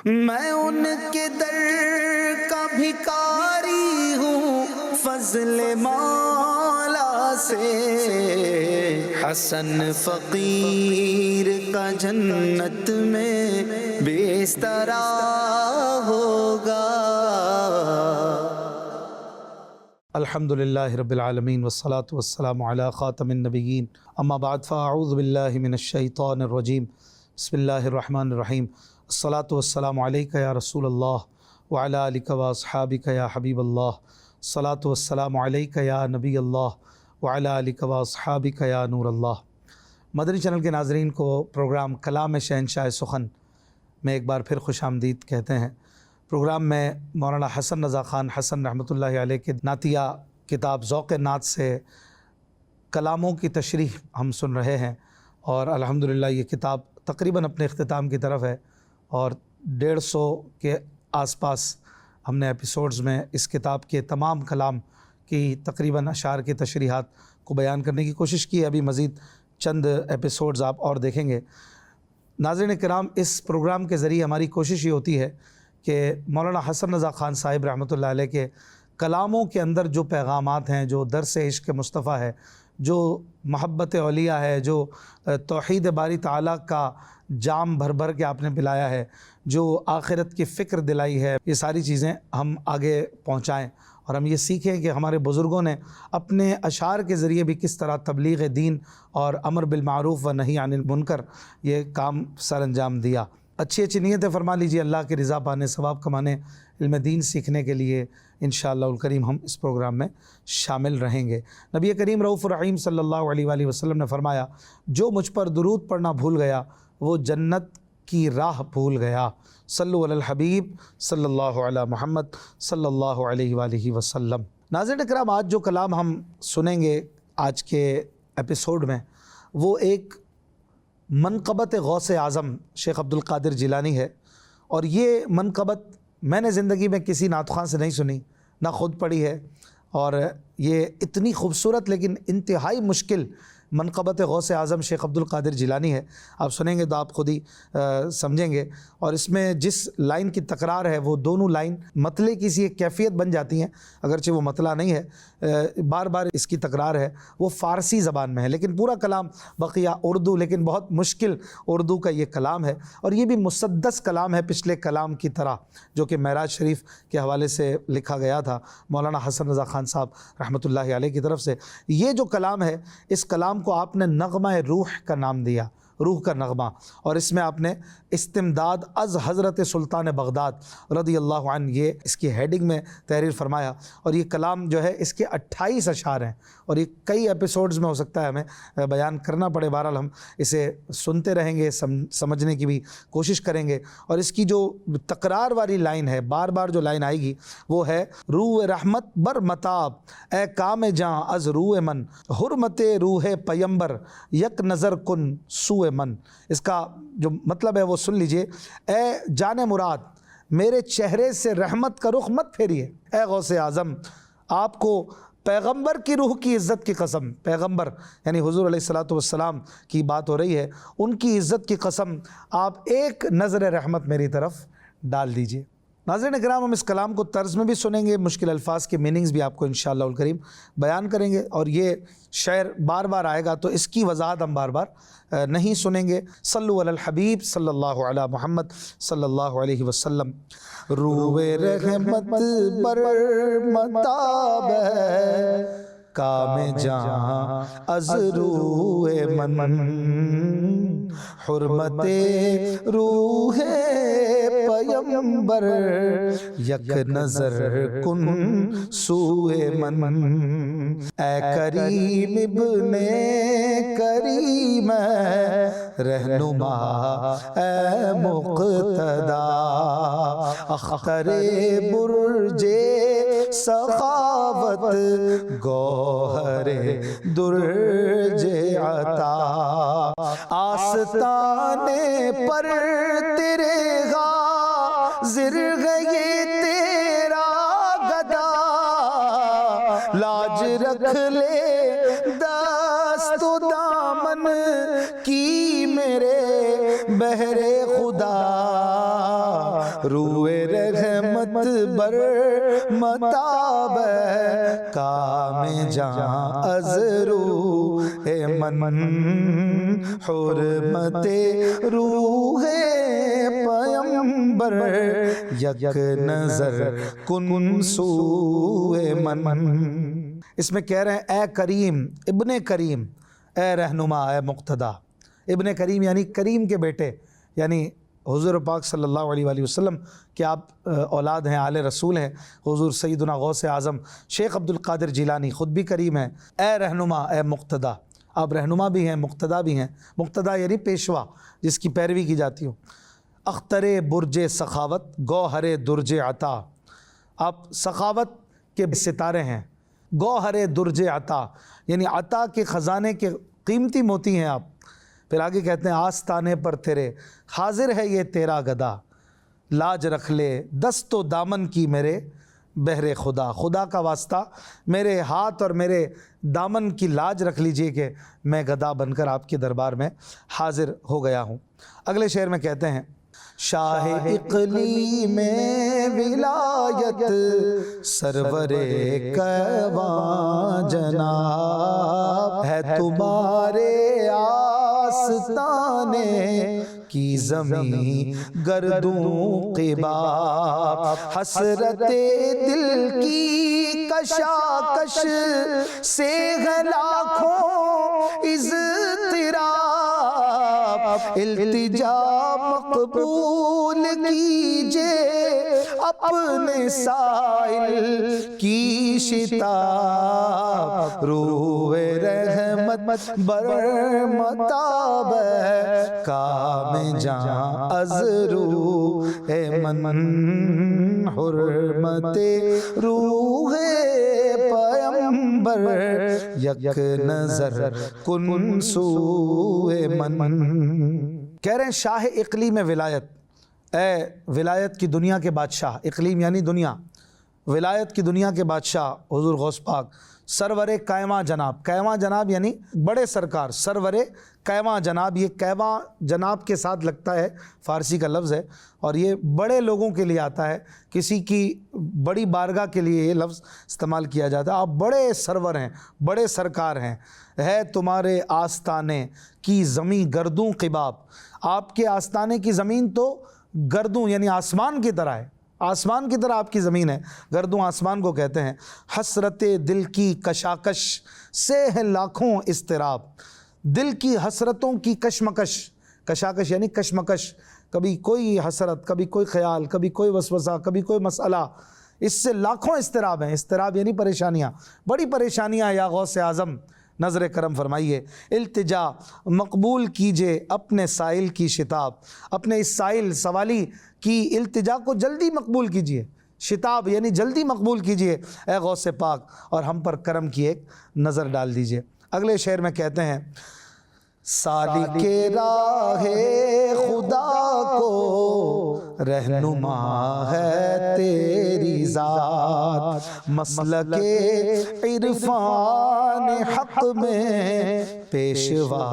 میں ان کے در کا بھکاری ہوں فضل مولا سے، حسن فقیر کا جنت میں بستر ہوگا۔ الحمدللہ رب العالمین والصلاة والسلام علی خاتم النبیین، اما بعد فاعوذ باللہ من الشیطان الرجیم، بسم اللہ الرحمن الرحیم۔ الصلاة والسلام علیکہ یا رسول اللہ وعلی آلکہ واصحابکہ یا حبیب اللہ، الصلاة والسلام علیکہ یا نبی اللہ وعلی آلکہ واصحابکہ یا نور اللہ۔ مدنی چینل کے ناظرین کو پروگرام کلام شہنشاہ سخن میں ایک بار پھر خوش آمدید کہتے ہیں۔ پروگرام میں مولانا حسن رضا خان حسن رحمۃ اللہ علیہ کے نعتیہ کتاب ذوق نعت سے کلاموں کی تشریح ہم سن رہے ہیں، اور الحمدللہ یہ کتاب تقریباً اپنے اختتام کی طرف ہے، اور 150 کے آس پاس ہم نے ایپیسوڈز میں اس کتاب کے تمام کلام کی تقریباً اشعار کی تشریحات کو بیان کرنے کی کوشش کی ہے۔ ابھی مزید چند ایپیسوڈز آپ اور دیکھیں گے۔ ناظرین کرام، اس پروگرام کے ذریعے ہماری کوشش یہ ہوتی ہے کہ مولانا حسن رضا خان صاحب رحمۃ اللہ علیہ کے کلاموں کے اندر جو پیغامات ہیں، جو درس عشق مصطفیٰ ہے، جو محبت اولیاء ہے، جو توحید باری تعالیٰ کا جام بھر بھر کے آپ نے پلایا ہے، جو آخرت کی فکر دلائی ہے، یہ ساری چیزیں ہم آگے پہنچائیں، اور ہم یہ سیکھیں کہ ہمارے بزرگوں نے اپنے اشعار کے ذریعے بھی کس طرح تبلیغ دین اور امر بالمعروف و نہی عن المنکر یہ کام سر انجام دیا۔ اچھی اچھی نیتیں فرما لیجیے، اللہ کی رضا پانے، ثواب کمانے، علم دین سیکھنے کے لیے انشاءاللہ الکریم ہم اس پروگرام میں شامل رہیں گے۔ نبی کریم رؤوف الرحیم صلی اللہ علیہ وآلہ وسلم نے فرمایا، جو مجھ پر درود پڑھنا بھول گیا وہ جنت کی راہ بھول گیا۔ صلو علی الحبیب صلی اللہ علی محمد صلی اللہ علیہ وآلہ وسلم۔ ناظرین کرام، آج جو کلام ہم سنیں گے آج کے ایپیسوڈ میں، وہ ایک منقبت غوث اعظم شیخ عبد القادر جیلانی ہے، اور یہ منقبت میں نے زندگی میں کسی نعت خواں سے نہیں سنی، نہ خود پڑھی ہے، اور یہ اتنی خوبصورت لیکن انتہائی مشکل منقبت غوث اعظم شیخ عبد القادر جیلانی ہے۔ آپ سنیں گے تو آپ خود ہی سمجھیں گے، اور اس میں جس لائن کی تکرار ہے وہ دونوں لائن مطلع کی سی ایک کیفیت بن جاتی ہیں، اگرچہ وہ مطلع نہیں ہے، بار بار اس کی تکرار ہے، وہ فارسی زبان میں ہے، لیکن پورا کلام بقیہ اردو، لیکن بہت مشکل اردو کا یہ کلام ہے، اور یہ بھی مسدس کلام ہے پچھلے کلام کی طرح جو کہ معراج شریف کے حوالے سے لکھا گیا تھا مولانا حسن رضا خان صاحب رحمۃ اللہ علیہ کی طرف سے۔ یہ جو کلام ہے، اس کلام کو آپ نے نغمہ روح کا نام دیا، روح کا نغمہ، اور اس میں آپ نے استمداد از حضرت سلطان بغداد رضی اللہ عنہ یہ اس کی ہیڈنگ میں تحریر فرمایا، اور یہ کلام جو ہے اس کے 28 اشعار ہیں، اور یہ کئی ایپیسوڈز میں ہو سکتا ہے ہمیں بیان کرنا پڑے، بہرحال ہم اسے سنتے رہیں گے، سمجھنے کی بھی کوشش کریں گے۔ اور اس کی جو تکرار والی لائن ہے، بار بار جو لائن آئے گی وہ ہے، روح رحمت بر متاب اے کام جاں از روح من، حرمت روح پیمبر یک نظر کن سوء من۔ اس کا جو مطلب ہے وہ سن لیجئے، اے جان مراد میرے چہرے سے رحمت کا رخ مت پھیریے، اے غوث اعظم آپ کو پیغمبر کی روح کی عزت کی قسم، پیغمبر یعنی حضور علیہ الصلوۃ والسلام کی بات ہو رہی ہے، ان کی عزت کی قسم آپ ایک نظر رحمت میری طرف ڈال دیجئے۔ ناظرین کرام، ہم اس کلام کو طرز میں بھی سنیں گے، مشکل الفاظ کے میننگز بھی آپ کو انشاءاللہ الکریم بیان کریں گے، اور یہ شعر بار بار آئے گا تو اس کی وضاحت ہم بار بار نہیں سنیں گے۔ صلو علی الحبیب صلی اللہ علی محمد صلی اللہ علیہ وسلم۔ روح رحمت بر متاب ہے کام جہاں از روح من، حرمت روح پیمبر یک نظر کن سوء من، اے کریم ابن کریم رہنما اے مقتدا، اختر برج سخاوت گوہر درج عطا، آستانے پر تیرے حاضر گئے تیرا گدا، لاج رکھ لے دست و دامن کی میرے بہر خدا، روئے رحمت بر متاب کام جہاں از روح من حرمت روح پیمبر یک نظر کن سوئے من۔ اس میں کہہ رہے ہیں اے کریم، ابن کریم، اے رہنما، اے مقتدا۔ ابن کریم یعنی کریم کے بیٹے، یعنی حضور پاک صلی اللہ علیہ وآلہ وسلم کہ آپ اولاد ہیں، آل رسول ہیں۔ حضور سیدنا غوث اعظم شیخ عبد القادر جیلانی خود بھی کریم ہیں۔ اے رہنما، اے مقتدا، آپ رہنما بھی ہیں، مقتدا بھی ہیں۔ مقتدا یعنی پیشوا، جس کی پیروی کی جاتی ہو۔ اختر برج سخاوت گوہر درج عطا، آپ سخاوت کے ستارے ہیں۔ گوہر درج عطا یعنی عطا کے خزانے کے قیمتی موتی ہیں آپ۔ پھر آگے کہتے ہیں آستانے پر تیرے حاضر ہے یہ تیرا گدا، لاج رکھ لے دست و دامن کی میرے بہر خدا۔ خدا کا واسطہ میرے ہاتھ اور میرے دامن کی لاج رکھ لیجئے کہ میں گدا بن کر آپ کے دربار میں حاضر ہو گیا ہوں۔ اگلے شعر میں کہتے ہیں شاہ اقلیم ولایت سرور کیوان جناب ہے تمہارے آستانے کی زمین گردوں قباب، حسرت دل کی کشاکش سے ہے لاکھوں اضطراب، التجا مقبول کیجئے اپنے سائل کی شتاب، روح رحمت بر متاب کام جہاں از روح من حرمت روح پیمبر یک نظر کن سوئے من۔ کہہ رہے ہیں شاہ اقلیم ولایت، اے ولایت کی دنیا کے بادشاہ، اقلیم یعنی دنیا، ولایت کی دنیا کے بادشاہ حضور غوث پاک، سرور کیواں جناب۔ کیواں جناب یعنی بڑے سرکار، سرور کیواں جناب۔ یہ کیواں جناب کے ساتھ لگتا ہے، فارسی کا لفظ ہے، اور یہ بڑے لوگوں کے لیے آتا ہے، کسی کی بڑی بارگاہ کے لیے یہ لفظ استعمال کیا جاتا ہے۔ آپ بڑے سرور ہیں، بڑے سرکار ہیں۔ ہے تمہارے آستانے کی زمین گردوں قباب، آپ کے آستانے کی زمین تو گردوں یعنی آسمان کی طرح ہے، آسمان کی طرح آپ کی زمین ہے۔ گردوں آسمان کو کہتے ہیں۔ حسرت دل کی کشاکش سے ہے لاکھوں اضطراب، دل کی حسرتوں کی کشمکش، کشاکش یعنی کشمکش، کبھی کوئی حسرت، کبھی کوئی خیال، کبھی کوئی وسوسہ، کبھی کوئی مسئلہ، اس سے لاکھوں اضطراب ہیں۔ اضطراب یعنی پریشانیاں، بڑی پریشانیاں۔ یا غوث اعظم نظر کرم فرمائیے، التجا مقبول کیجئے اپنے سائل کی شتاب، اپنے اس سائل سوالی کی التجا کو جلدی مقبول کیجئے، شتاب یعنی جلدی مقبول کیجئے اے غوث پاک، اور ہم پر کرم کی ایک نظر ڈال دیجئے۔ اگلے شعر میں کہتے ہیں سالک راہ خدا کو رہنما ہے تیری ذات، مسلک عرفان حق میں پیشوا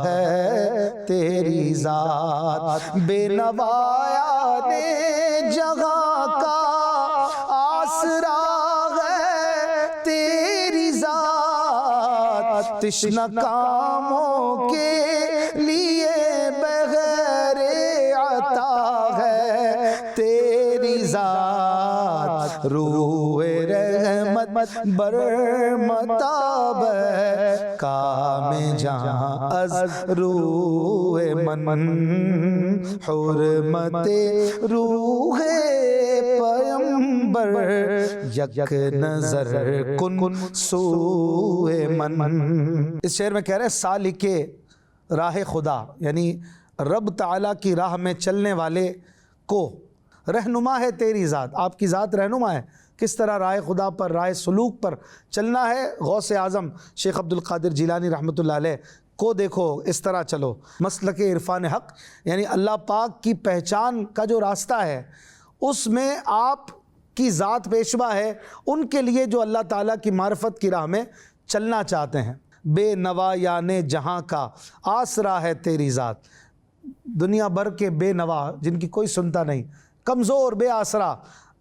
ہے تیری ذات، بے نوایا نے جہاں کا آسرا ہے تیری ذات، تشنہ کاموں کے لیے بغیر عطا ہے تیری ذات، روح رحمت بر متاب کام جہاں از روح من حرمت روح پیمبر یک نظر کن سوئے من۔ اس شعر میں کہہ رہے ہیں سالک راہ خدا یعنی رب تعالیٰ کی راہ میں چلنے والے کو رہنما ہے تیری ذات، آپ کی ذات رہنما ہے۔ کس طرح راہ خدا پر، راہ سلوک پر چلنا ہے؟ غوث اعظم شیخ عبد القادر جیلانی رحمۃ اللہ علیہ کو دیکھو، اس طرح چلو۔ مسلک عرفان حق یعنی اللہ پاک کی پہچان کا جو راستہ ہے، اس میں آپ کی ذات پیشوا ہے ان کے لیے جو اللہ تعالیٰ کی معرفت کی راہ میں چلنا چاہتے ہیں۔ بے نوا یعنی جہاں کا آسرا ہے تیری ذات، دنیا بھر کے بے نوا جن کی کوئی سنتا نہیں، کمزور بے آسرا،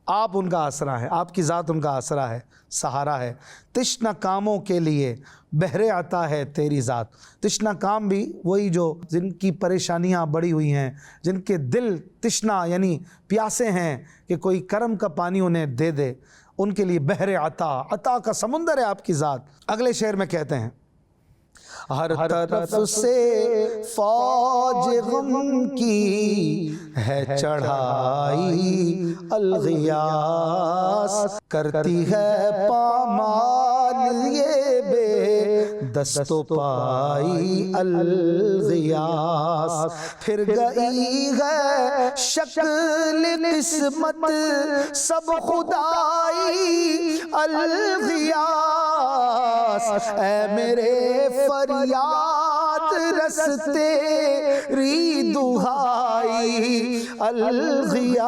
آپ ان کا آسرا ہے، آپ کی ذات ان کا آسرا ہے، سہارا ہے۔ تشنا کاموں کے لیے بحر عطا ہے تیری ذات۔ تشنا کام بھی وہی جو جن کی پریشانیاں بڑی ہوئی ہیں، جن کے دل تشنا یعنی پیاسے ہیں کہ کوئی کرم کا پانی انہیں دے دے، ان کے لیے بحر عطا، عطا کا سمندر ہے آپ کی ذات۔ اگلے شعر میں کہتے ہیں ہر طرف سے فوج غم کی ہے چڑھائی، الغیاث کرتی ہے پامال یہ بے دست و پائی، الغیاث پھر گئی ہے شکل قسمت سب خدائی، الغیاث اے میرے فریاد رس تیری دہائی، الغیاث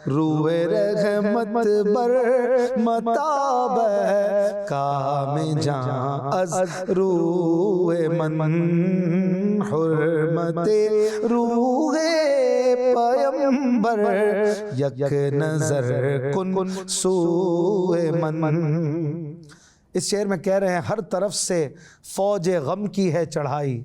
روح رحمت بر متاب کام جان از روح من، حرمت روح پیمبر یک نظر کن سوئے من۔ اس شعر میں کہہ رہے ہیں ہر طرف سے فوج غم کی ہے چڑھائی،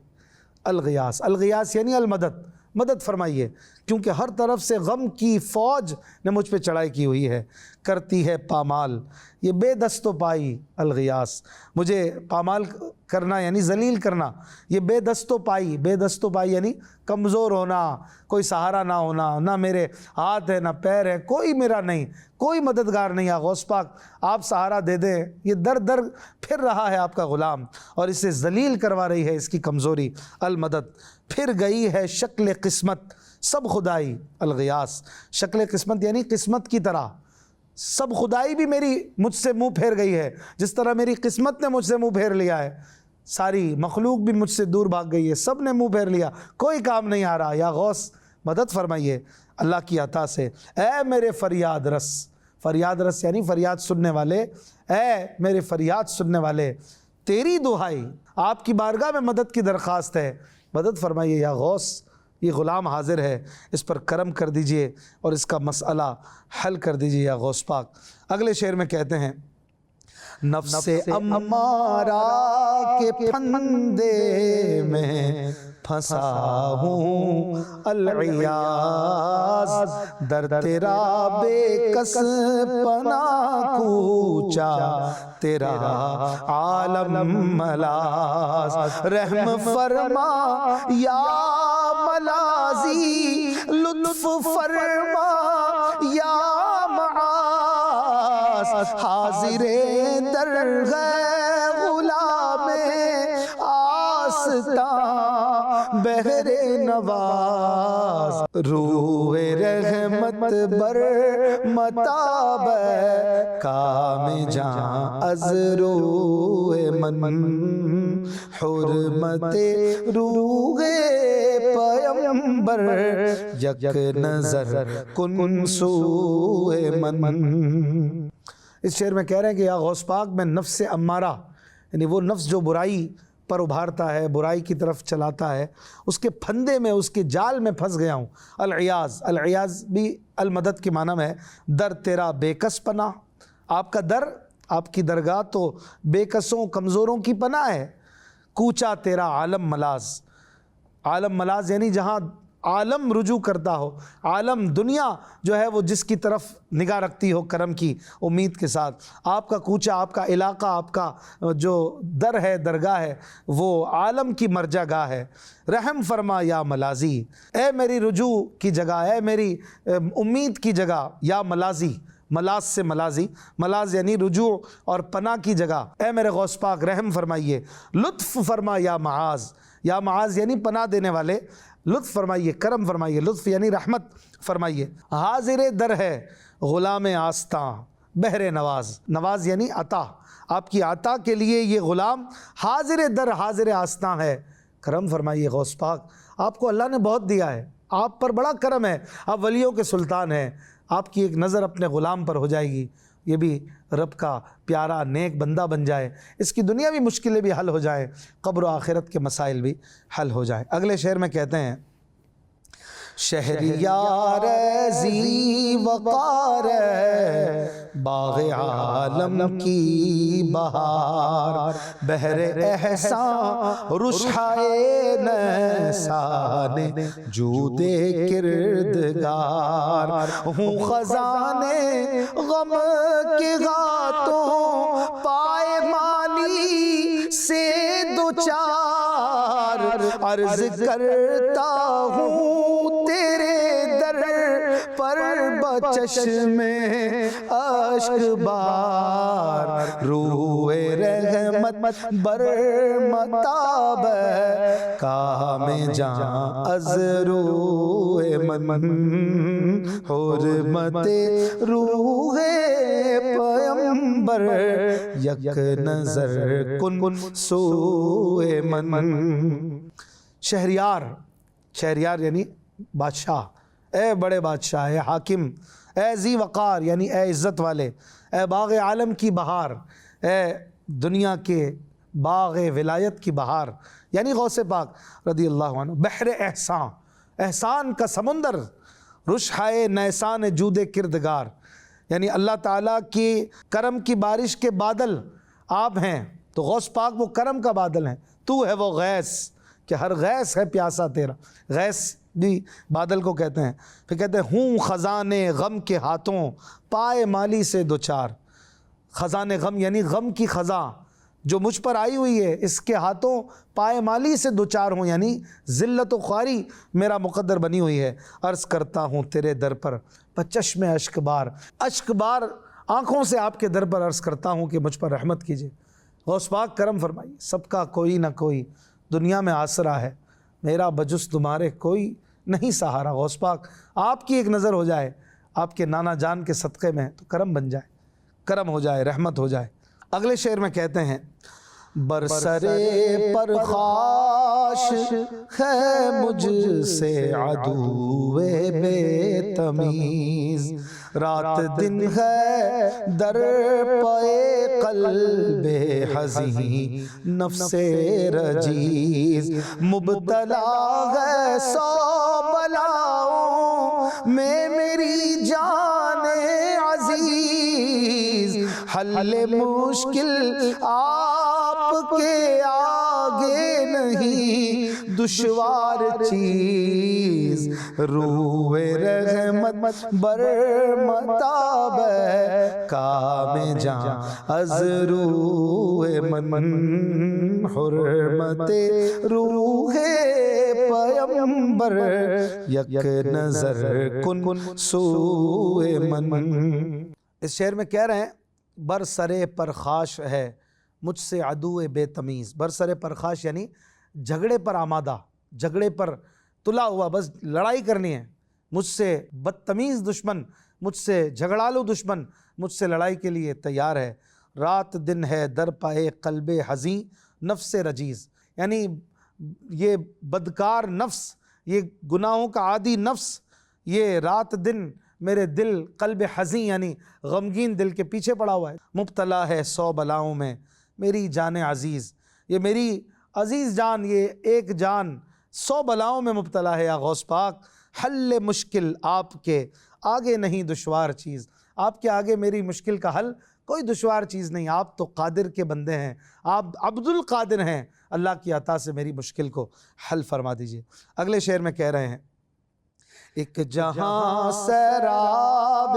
الغیاث، الغیاث یعنی المدد، مدد فرمائیے، کیونکہ ہر طرف سے غم کی فوج نے مجھ پہ چڑھائی کی ہوئی ہے، کرتی ہے پامال یہ بے دست و پائی، الغیاث مجھے پامال کرنا یعنی ذلیل کرنا، یہ بے دست و پائی، بے دست و پائی یعنی کمزور ہونا، کوئی سہارا نہ ہونا، نہ میرے ہاتھ ہے نہ پیر ہے، کوئی میرا نہیں، کوئی مددگار نہیں، غوث پاک آپ سہارا دے دیں، یہ در در پھر رہا ہے آپ کا غلام اور اسے ذلیل کروا رہی ہے اس کی کمزوری، المدد پھر گئی ہے شکل قسمت سب خدائی، الغیاث شکل قسمت یعنی قسمت کی طرح، سب خدائی بھی میری مجھ سے منہ پھیر گئی ہے، جس طرح میری قسمت نے مجھ سے منہ پھیر لیا ہے، ساری مخلوق بھی مجھ سے دور بھاگ گئی ہے، سب نے منہ پھیر لیا، کوئی کام نہیں آ رہا، یا غوث مدد فرمائیے اللہ کی عطا سے، اے میرے فریاد رس، فریاد رس یعنی فریاد سننے والے، اے میرے فریاد سننے والے تیری دہائی، آپ کی بارگاہ میں مدد کی درخواست ہے، مدد فرمائیے یا غوث، یہ غلام حاضر ہے، اس پر کرم کر دیجئے اور اس کا مسئلہ حل کر دیجئے یا غوث پاک۔ اگلے شعر میں کہتے ہیں نفس امارہ کے پھندے میں پھنسا ہوں العیاذ، در تیرا بے کس پناہ کوچا تیرا عالم ملاذ، رحم فرما یا ملازی، لطف فرما یا معاذ، حاضر درگاہ غلام آستاں بہر نواز، روح رحمت بر متاب کام جان از روح من، حرمت روح پیمبر یک نظر کن سوئے من۔ اس شعر میں کہہ رہے ہیں کہ یا غوث پاک میں نفس امارہ یعنی وہ نفس جو برائی پر ابھارتا ہے، برائی کی طرف چلاتا ہے، اس کے پھندے میں، اس کے جال میں پھنس گیا ہوں، العیاذ، العیاذ بھی المدد کی معنی میں ہے، در تیرا بے کس پناہ، آپ کا در، آپ کی درگاہ تو بے کسوں کمزوروں کی پناہ ہے، کوچا تیرا عالم ملاذ، عالم ملاذ یعنی جہاں عالم رجوع کرتا ہو، عالم دنیا جو ہے وہ جس کی طرف نگاہ رکھتی ہو کرم کی امید کے ساتھ، آپ کا کوچہ، آپ کا علاقہ، آپ کا جو در ہے، درگاہ ہے، وہ عالم کی مرجع گاہ ہے، رحم فرما یا ملازی، اے میری رجوع کی جگہ، اے میری امید کی جگہ، یا ملازی، ملاز سے ملازی، ملاز یعنی رجوع اور پناہ کی جگہ، اے میرے غوث پاک رحم فرمائیے، لطف فرما یا معاذ، یا معاذ یعنی پناہ دینے والے، لطف فرمائیے، کرم فرمائیے، لطف یعنی رحمت فرمائیے، حاضر در ہے غلام آستاں بہر نواز، نواز یعنی عطا، آپ کی عطا کے لیے یہ غلام حاضر در، حاضر آستاں ہے، کرم فرمائیے غوث پاک، آپ کو اللہ نے بہت دیا ہے، آپ پر بڑا کرم ہے، آپ ولیوں کے سلطان ہیں، آپ کی ایک نظر اپنے غلام پر ہو جائے گی، یہ بھی رب کا پیارا نیک بندہ بن جائے، اس کی دنیاوی مشکلیں بھی حل ہو جائیں، قبر و آخرت کے مسائل بھی حل ہو جائیں۔ اگلے شعر میں کہتے ہیں شہریار زی وقار باغ عالم کی بہار، بحر احسان رشحائے نسان جود کردگار، ہوں خزانے غم کے غاتوں پائے مالی سے دوچار، عرض کرتا ہوں تیرے در پر بچشم اشک بار، روح رحمت بر متاب کام جاں از روح من، حرمت روح پیمبر یک نظر کن سوئے من۔ شہریار، شہریار یعنی بادشاہ، اے بڑے بادشاہ، اے حاکم، اے ذی وقار یعنی اے عزت والے، اے باغ عالم کی بہار، اے دنیا کے باغ ولایت کی بہار یعنی غوث پاک رضی اللہ عنہ، بحر احسان، احسان کا سمندر، رشحائے نیسان جود کردگار یعنی اللہ تعالیٰ کی کرم کی بارش کے بادل آپ ہیں، تو غوث پاک وہ کرم کا بادل ہیں، تو ہے وہ غیث کہ ہر غیث ہے پیاسا تیرا، غیث بھی بادل کو کہتے ہیں۔ پھر کہتے ہیں ہوں خزانے غم کے ہاتھوں پائے مالی سے دوچار، خزانے غم یعنی غم کی خزاں جو مجھ پر آئی ہوئی ہے، اس کے ہاتھوں پائے مالی سے دوچار ہوں یعنی ذلت و خواری میرا مقدر بنی ہوئی ہے، عرض کرتا ہوں تیرے در پر بچشم اشک بار، اشک بار آنکھوں سے آپ کے در پر عرض کرتا ہوں کہ مجھ پر رحمت کیجئے، غوث پاک کرم فرمائیے، سب کا کوئی نہ کوئی دنیا میں آسرا ہے، میرا بجس تمہارے کوئی نہیں سہارا، غوث پاک آپ کی ایک نظر ہو جائے آپ کے نانا جان کے صدقے میں تو کرم بن جائے، کرم ہو جائے، رحمت ہو جائے۔ اگلے شعر میں کہتے ہیں برسرے پر خاش ہے مجھ سے عدو بے تمیز، رات دن ہے در پے قلب حزین نفس رجیز، مبتلا ہے سو بلاؤں میں میری جان عزیز، حل مشکل آپ کے آگے نہیں دشوار چیز، روح رحمت بر متاب کام جاں از روح من، حرمت روح پیمبر یک نظر کن سوئے من۔ اس شعر میں کہہ رہے ہیں برسرے پرخاش ہے مجھ سے عدو بے تمیز، برسرے پرخاش یعنی جھگڑے پر آمادہ، جھگڑے پر تلا ہوا، بس لڑائی کرنی ہے، مجھ سے بدتمیز دشمن، مجھ سے جھگڑالو دشمن مجھ سے لڑائی کے لیے تیار ہے، رات دن ہے در پائے قلب حزین نفس رجیز یعنی یہ بدکار نفس، یہ گناہوں کا عادی نفس، یہ رات دن میرے دل قلب حزین یعنی غمگین دل کے پیچھے پڑا ہوا ہے، مبتلا ہے سو بلاؤں میں میری جان عزیز، یہ میری عزیز جان، یہ ایک جان 100 بلاؤں میں مبتلا ہے یا غوث پاک، حل مشکل آپ کے آگے نہیں دشوار چیز، آپ کے آگے میری مشکل کا حل کوئی دشوار چیز نہیں، آپ تو قادر کے بندے ہیں، آپ عبد القادر ہیں، اللہ کی عطا سے میری مشکل کو حل فرما دیجئے۔ اگلے شعر میں کہہ رہے ہیں ایک جہاں سیراب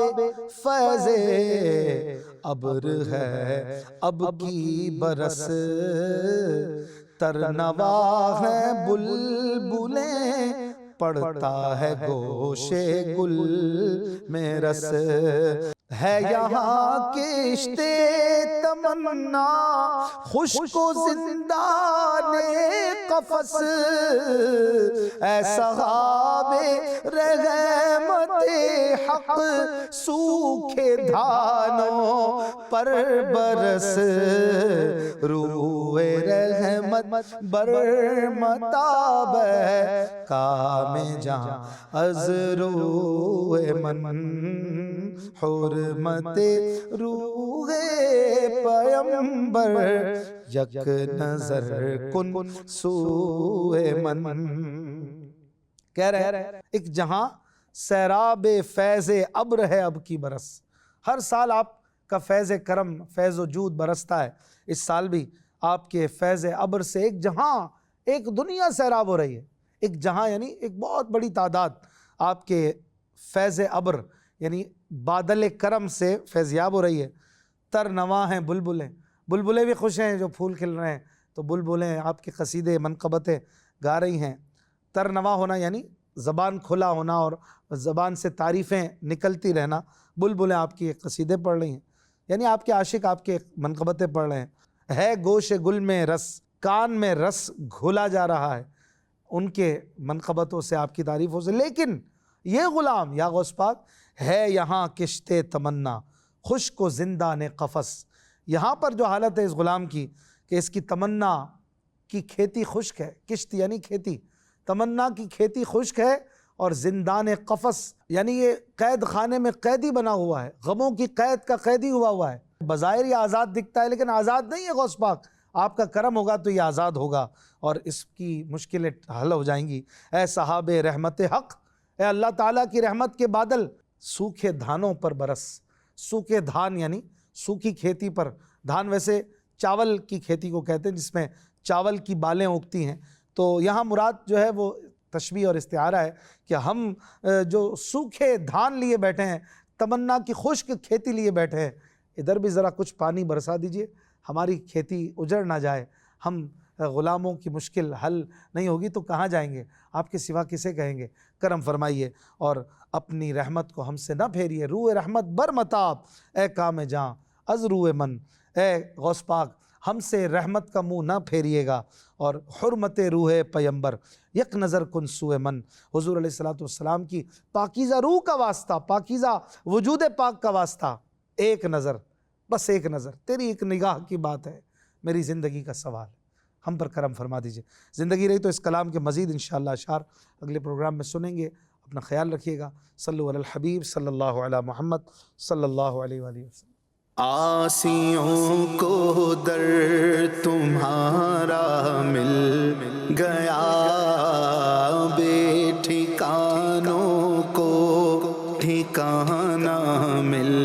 فیض ابر ہے اب کی برس، ترنوا ہے بلبلیں پڑتا ہے گوشے گل میں رس، ہے یہاں کشتے تمنا خشک و زندان قفس، اے صحاب رحمت حق سوکھے دھانوں پر برس، روح رحمت بر متاب کام جاں از روح من، حرمت روح پیمبر یک نظر کن سوئے من۔ کہہ رہے ہیں ایک جہاں سیراب فیض ابر ہے اب کی برس، ہر سال آپ کا فیض کرم فیض و جود برستا ہے، اس سال بھی آپ کے فیض ابر سے ایک جہاں ایک دنیا سیراب ہو رہی ہے، ایک جہاں یعنی ایک بہت بڑی تعداد آپ کے فیض ابر یعنی بادل کرم سے فیضیاب ہو رہی ہے۔ تر نواں ہیں بلبلیں، بلبلیں بھی خوش ہیں جو پھول کھل رہے ہیں، تو بلبلیں آپ کے قصیدے منقبتیں گا رہی ہیں۔ تر نواں ہونا یعنی زبان کھلا ہونا اور زبان سے تعریفیں نکلتی رہنا، بلبلیں آپ کی قصیدے پڑھ رہی ہیں، یعنی آپ کے عاشق آپ کے منقبتیں پڑھ رہے ہیں۔ ہے گوش گل میں رس، کان میں رس گھولا جا رہا ہے ان کے منقبتوں سے، آپ کی تعریفوں سے، لیکن یہ غلام یا غوث پاک ہے یہاں کشت تمنا خشک و زندہ نے قفس، یہاں پر جو حالت ہے اس غلام کی کہ اس کی تمنا کی کھیتی خشک ہے، کشت یعنی کھیتی، تمنا کی کھیتی خشک ہے، اور زندان قفس یعنی یہ قید خانے میں قیدی بنا ہوا ہے، غموں کی قید کا قیدی ہوا ہے۔ بظاہر یہ آزاد دکھتا ہے لیکن آزاد نہیں ہے غوث پاک، آپ کا کرم ہوگا تو یہ آزاد ہوگا اور اس کی مشکلیں حل ہو جائیں گی۔ اے صحاب رحمت حق، اے اللہ تعالیٰ کی رحمت کے بادل سوکھے دھانوں پر برس، سوکھے دھان یعنی سوکھی کھیتی پر، دھان ویسے چاول کی کھیتی کو کہتے ہیں جس میں چاول کی بالیں اگتی ہیں، تو یہاں مراد جو ہے وہ تشبیہ اور استعارہ ہے کہ ہم جو سوکھے دھان لیے بیٹھے ہیں، تمنا کی خشک کھیتی لیے بیٹھے ہیں، ادھر بھی ذرا کچھ پانی برسا دیجئے، ہماری کھیتی اجڑ نہ جائے، ہم غلاموں کی مشکل حل نہیں ہوگی تو کہاں جائیں گے، آپ کے سوا کسے کہیں گے، کرم فرمائیے اور اپنی رحمت کو ہم سے نہ پھیریے۔ روح رحمت بر متاب اے کام جاں از روح من، اے غوث پاک ہم سے رحمت کا منہ نہ پھیریے گا، اور حرمت روح پیمبر یک نظر کن سوئے من، حضور علیہ السلام کی پاکیزہ روح کا واسطہ، پاکیزہ وجود پاک کا واسطہ، ایک نظر، بس ایک نظر، تیری ایک نگاہ کی بات ہے، میری زندگی کا سوال، ہم پر کرم فرما دیجئے۔ زندگی رہی تو اس کلام کے مزید انشاءاللہ اشعار اگلے پروگرام میں سنیں گے، اپنا خیال رکھیے گا۔ صلو علی الحبیب صلی اللہ علی محمد صلی اللہ علیہ وآلہ وسلم۔ آسیوں کو در تمہارا مل گیا، بے ٹھکانوں کو ٹھکانہ مل